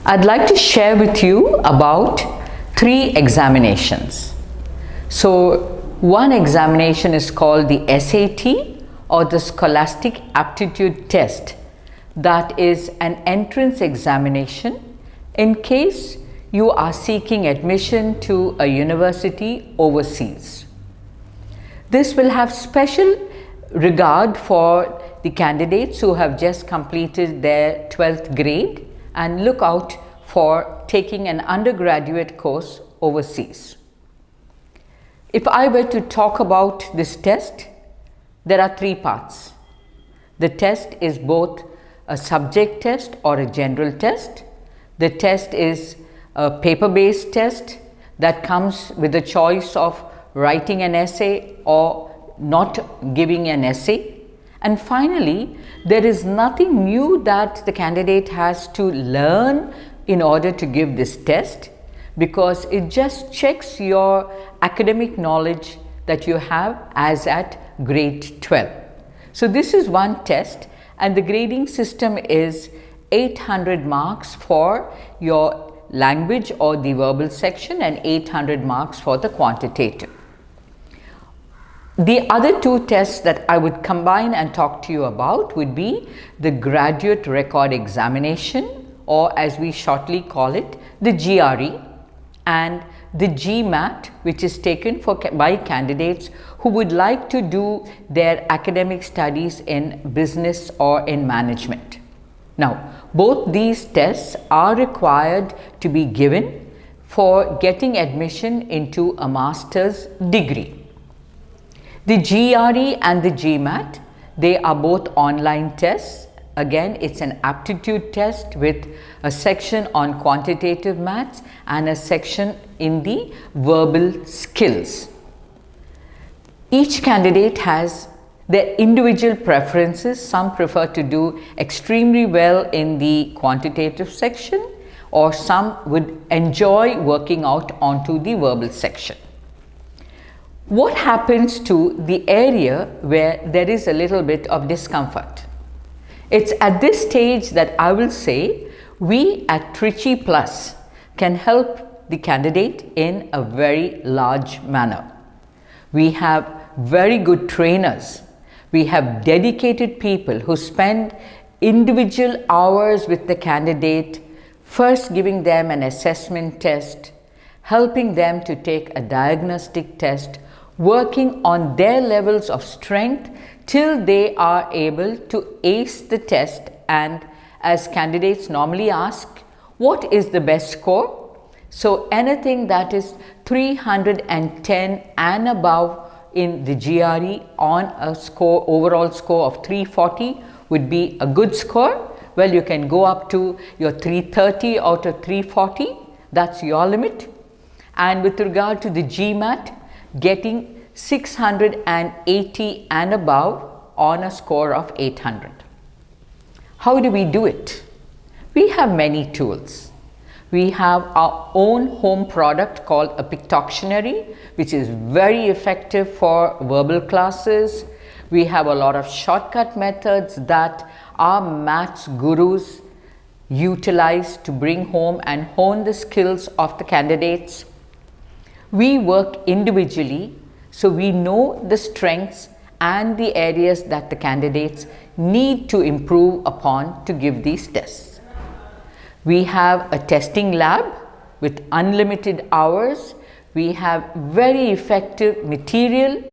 I'd like to share with you about 3 examinations. So one examination is called the SAT or the Scholastic Aptitude Test. That is an entrance examination in case you are seeking admission to a university overseas. This will have special regard for the candidates who have just completed their 12th grade and look out for taking an undergraduate course overseas. If I were to talk about this test, there are 3 parts. The test is both a subject test or a general test. The test is a paper-based test that comes with the choice of writing an essay or not giving an essay. And finally, there is nothing new that the candidate has to learn in order to give this test, because it just checks your academic knowledge that you have as at grade 12. So this is one test, and the grading system is 800 marks for your language or the verbal section and 800 marks for the quantitative. The other 2 tests that I would combine and talk to you about would be the Graduate Record Examination, or as we shortly call it, the GRE, and the Gmat, which is taken by candidates who would like to do their academic studies in business or in management. Now, both these tests are required to be given for getting admission into a master's degree. The GRE and the Gmat, they are both online tests. Again, it's an aptitude test with a section on quantitative maths and a section in the verbal skills. Each candidate has their individual preferences. Some prefer to do extremely well in the quantitative section, or some would enjoy working out onto the verbal section. What happens to the area where there is a little bit of discomfort? It's at this stage that I will say we at Trichy Plus can help the candidate in a very large manner. We have very good trainers. We have dedicated people who spend individual hours with the candidate, first giving them an assessment test, helping them to take a diagnostic test, working on their levels of strength till they are able to ace the test. And as candidates normally ask, what is the best score? So anything that is 310 and above in the GRE on a score, overall score of 340 would be a good score. Well, you can go up to your 330 out of 340. That's your limit. And with regard to the Gmat, getting 680 and above on a score of 800. How do we do it? We have many tools. We have our own home product called a Pictoctionary, which is very effective for verbal classes. We have a lot of shortcut methods that our maths gurus utilize to bring home and hone the skills of the candidates. We work individually, so we know the strengths and the areas that the candidates need to improve upon to give these tests. We have a testing lab with unlimited hours. We have very effective material